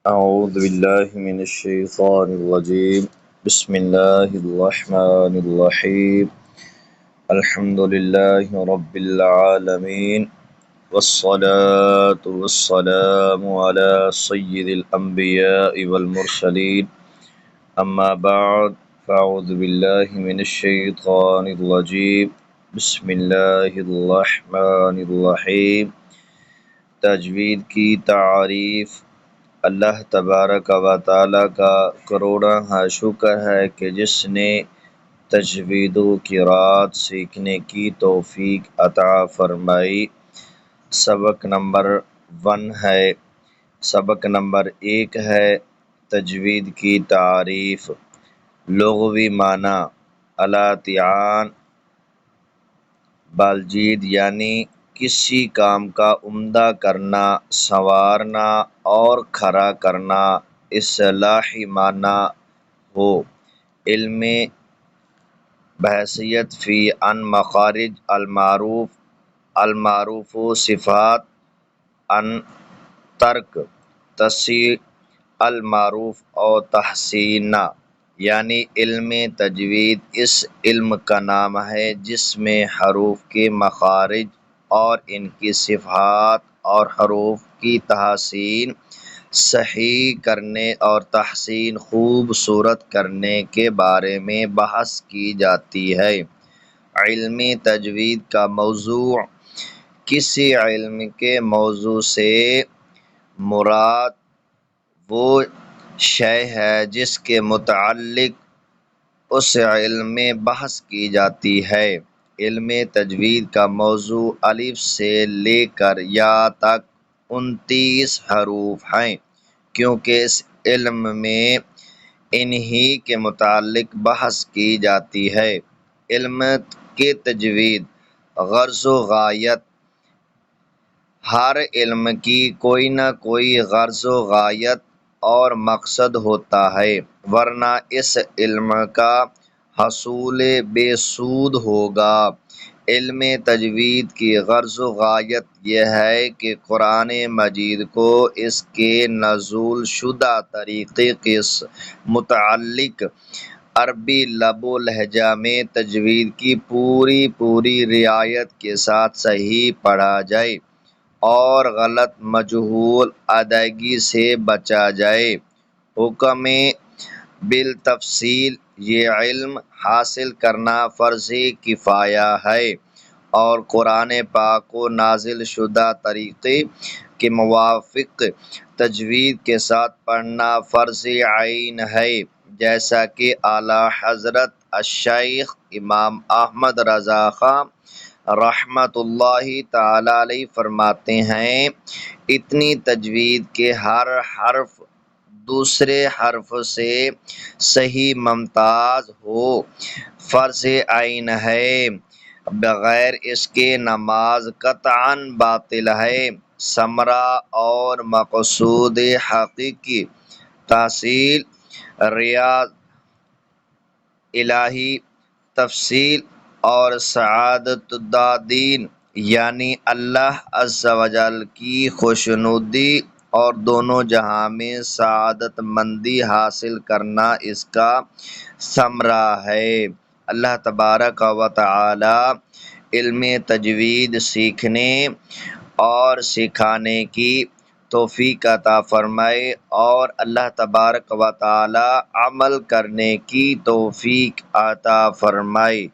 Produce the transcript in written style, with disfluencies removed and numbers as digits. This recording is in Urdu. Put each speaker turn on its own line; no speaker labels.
أعوذ بالله من الشيطان الرجيم. بسم الله الرحمن الرحيم. الحمد لله رب العالمين، والصلاة والسلام على سيد الأنبياء والمرسلين. أما بعد، فأعوذ بالله من الشيطان الرجيم. بسم الله الرحمن الرحيم. تجوید کی تعریف۔ اللہ تبارک و تعالیٰ کا کروڑاں شکر ہے کہ جس نے تجوید و قرات سیکھنے کی توفیق عطا فرمائی۔ سبق نمبر 1 ہے، سبق نمبر 1 ہے تجوید کی تعریف۔ لغوی معنی الاتیان بالجید، یعنی کسی کام کا عمدہ کرنا، سنوارنا اور کھڑا کرنا۔ اصطلاحی معنی ہو، علم بحثیت فی ان مخارج المعروف صفات ان ترک تصحیح المعروف اور تحسین، یعنی علم تجوید اس علم کا نام ہے جس میں حروف کے مخارج اور ان کی صفات اور حروف کی تحسین صحیح کرنے اور تحسین خوبصورت کرنے کے بارے میں بحث کی جاتی ہے۔ علم تجوید کا موضوع، کسی علم کے موضوع سے مراد وہ شے ہے جس کے متعلق اس علم میں بحث کی جاتی ہے۔ علم تجوید کا موضوع الف سے لے کر یا تک 29 حروف ہیں، کیونکہ اس علم میں انہی کے متعلق بحث کی جاتی ہے۔ علم کے تجوید غرض و غایت، ہر علم کی کوئی نہ کوئی غرض و غایت اور مقصد ہوتا ہے، ورنہ اس علم کا حصول بے سود ہوگا۔ علم تجوید کی غرض و غایت یہ ہے کہ قرآن مجید کو اس کے نازل شدہ طریقے کے متعلق عربی لب و لہجہ میں تجوید کی پوری رعایت کے ساتھ صحیح پڑھا جائے اور غلط مجہول ادائیگی سے بچا جائے۔ حکم بالتفصیل، یہ علم حاصل کرنا فرض کفایہ ہے اور قرآن پاک کو نازل شدہ طریقے کے موافق تجوید کے ساتھ پڑھنا فرض عین ہے، جیسا کہ اعلیٰ حضرت الشیخ امام احمد رضا خاں رحمۃ اللہ تعالی علیہ فرماتے ہیں، اتنی تجوید کے ہر حرف دوسرے حرف سے صحیح ممتاز ہو فرض عین ہے، بغیر اس کے نماز قطعاً باطل ہے۔ ثمرہ اور مقصود حقیقی تحصیل ریاض الہی تفصیل اور سعادت الدارین، یعنی اللہ عز و جل کی خوشنودی اور دونوں جہاں میں سعادت مندی حاصل کرنا اس کا ثمرہ ہے۔ اللہ تبارک و تعالی علم تجوید سیکھنے اور سکھانے کی توفیق عطا فرمائے اور اللہ تبارک و تعالی عمل کرنے کی توفیق عطا فرمائے۔